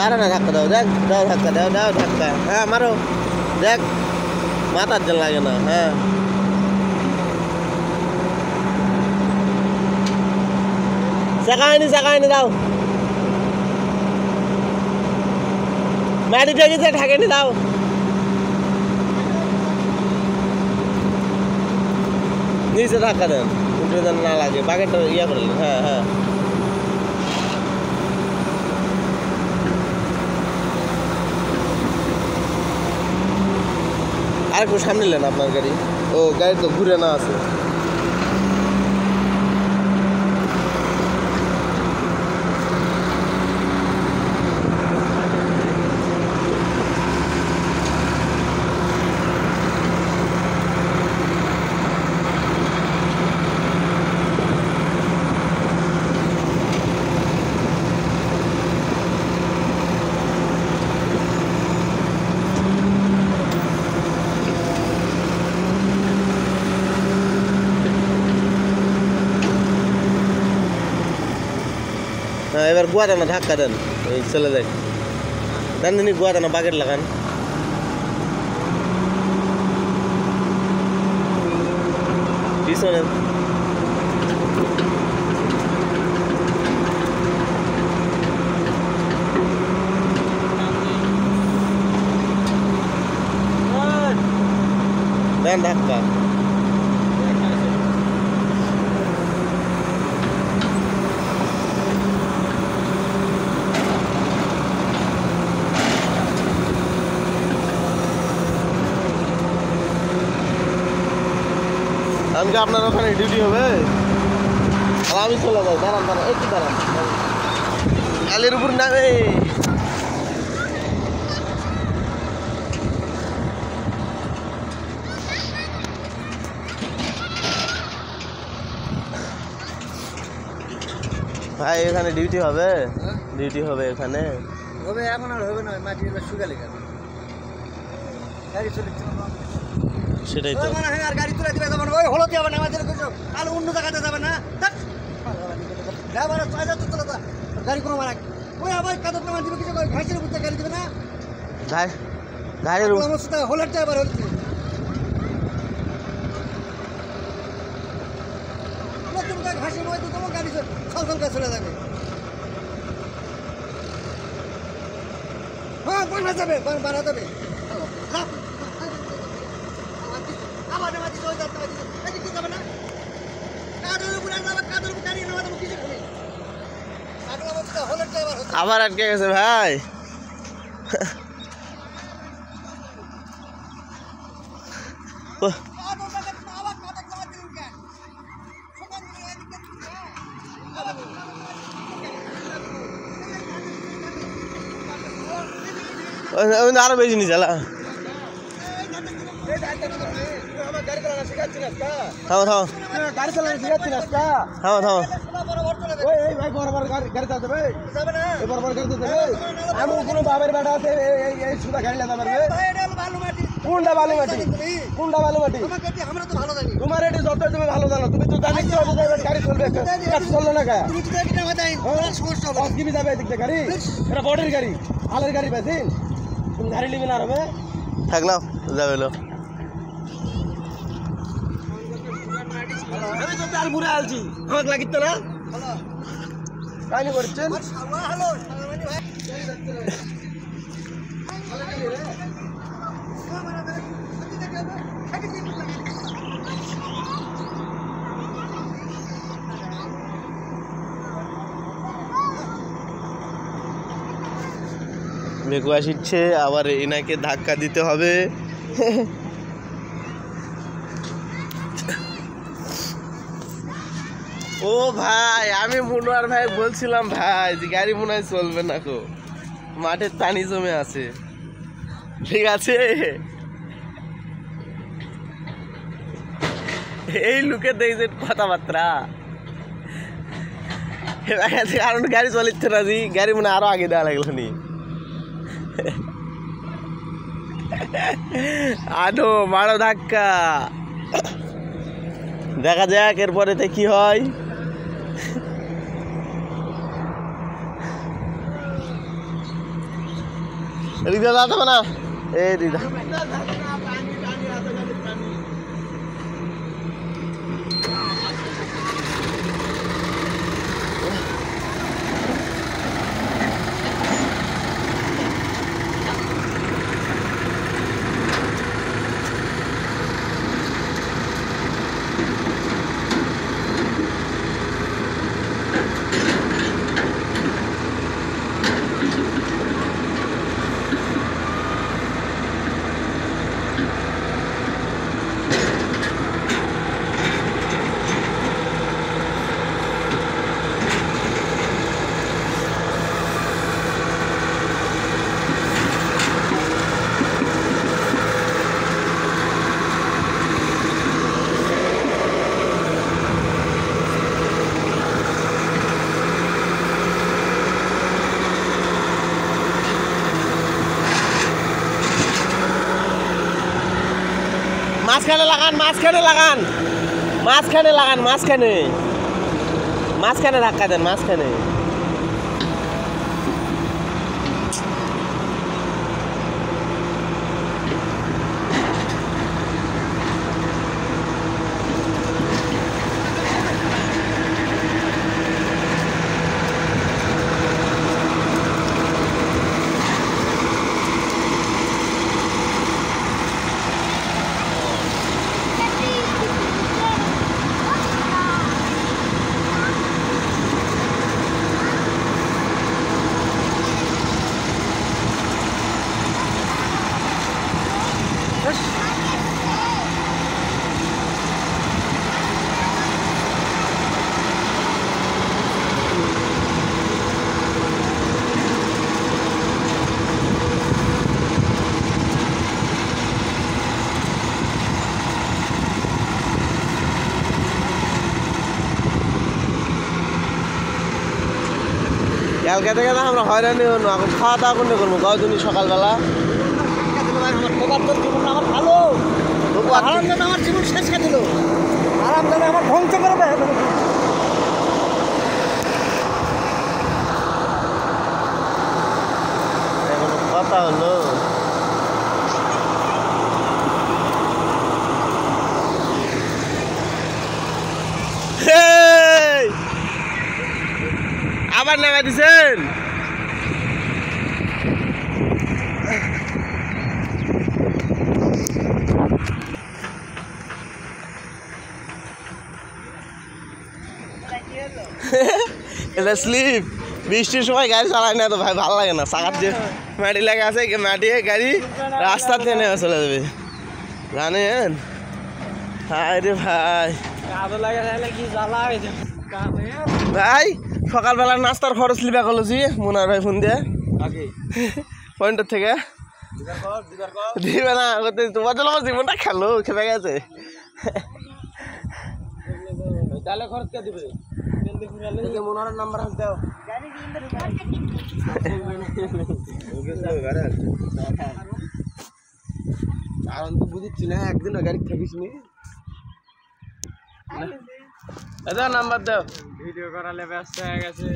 আরে না ধাক্কা দাও, দেখ দাও ধাক্কা, দাও দাও ধাক্কা, হ্যাঁ মারো, দেখ মাথার জল লাগে না। হ্যাঁ চাকায়নি দাও, মাটি ঠেকেছে ঠেকেনি দাও। নিচে ধাক্কা দেন, উঠে যেন না লাগে, বাকেটটা ইয়া করলেন। হ্যাঁ হ্যাঁ আর একটু সামনে নেন আপনার গাড়ি। ও গাড়ি তো ঘুরে না আছে। হ্যাঁ এবার গুয়া দানা ধাক্কা দেন, ওই চলে যায়। দেন দিনই গুয়া দানা বাকেট লাগান। পিছনে দেন ধাক্কা। আমাকে আপনার ওখানে ডিউটি হবে, আর আমি চলে যাই। দাঁড়ান দাঁড়ান, একটু দাঁড়ান, গালের উপর নামে। ভাই এখানে ডিউটি হবে, ডিউটি হবে এখানে হবে। এখন আর হবে না, মাটি শুকালে গেল, গাড়ি চলে সেটাই তো। আর গাড়ি তুলে দিবে যাবে না, ওই হলো যাবে না আমাদের আর অন্য জায়গাতে যাবে না। গাড়ি কোনো মারা ওই আবার কাদর নামা দিবে, কিছু ঘাসের উপর গাড়ি দিবে না, গাড়ির সমস্যা হলারটা আবার হচ্ছে। ঘাসের মধ্যে তোমার গাড়ি ছলকা চলে যাবে। হ্যাঁ বানা যাবে, বানা যাবে। আবার আটকে গেছে ভাই। আরো বেশি নি চালা। থামো থামো গাড়ি চালানো শিখাচ্ছি না, থামো থামো। গাড়ি চালাতে হবে, বড় গাড়ি চালাতে হবে। আমি কোনো বাবার বেটা আছে এই সুদা গাড়ি লাগাতে পারবে? কোনটা বালু মাটি, কোনটা বালু মাটি? তোমার এটি যত তুমি ভালো জানো, তুমি তো জানি গাড়ি চলবে, চললো না গা যাবে এদিক থেকে গাড়ি। এটা বডির গাড়ি, আলের গাড়ি পাইছি, তুমি গাড়ি নিবি না হবে থাকলাম যাবে। আমি তো তাল ঘুরে আলছি, আমাকে লাগিত না কাহিনী করছেন। মেঘু আসছে, আবার এনাকে ধাক্কা দিতে হবে। ও ভাই, আমি মুনোয়ার ভাই বলছিলাম ভাই যে গাড়ি মনে হয় চলবে না, কো মাঠের পানি জমে আছে। ঠিক আছে, এই লোকে দেখছে কথাবার্তা, কারণ গাড়ি চলিচ্ছে না জি, গাড়ি মনে আরো আগে দেওয়া লাগলো নি। আনো মারো ধাক্কা, দেখা যাক এরপরে কি হয়। রিদা যাতে হবে না এই রিদা মাঝখানে লাগান মাঝখানে লাগান মাঝখানে লাগান মাঝখানে মাঝখানে ধাক্কা দেন মাঝখানে কালকে থেকে না আমরা হয়রানি হনো এখন খাওয়া দাওয়া কোনটা করবো কয়জনই সকালবেলা আমার ভালো আরামদাদা আমার জীবন শেষ করে দিল আরামদাদা আমার ধ্বংস করে দেয় এখন কথা হলো আবার নামা দিছেন এটা স্লিপ বৃষ্টির সময় গাড়ি চালায় না তো ভাই ভালো লাগে না চাকার যে মাটি লাগে আছে মাটি গাড়ি রাস্তাতে নেমে চলে যাবে জানেন হায় রে ভাই ভাই সকালবেলা নাস্তার খরচ লিবা করলো জি মুনার ভাই ফোন দিয়ে পয়েন্টের থেকে দিবে না তোমার জন্য আমার জীবনটা খেলো খেপে গেছে তাহলে খরচ কে দিবে মুনার নাম্বার দাও কারণ তো বুঝিচ্ছি না একদিন গাড়ি থাকিস নি নাম্বার দাও ভিডিও করালে ব্যস্ত হয়ে গেছে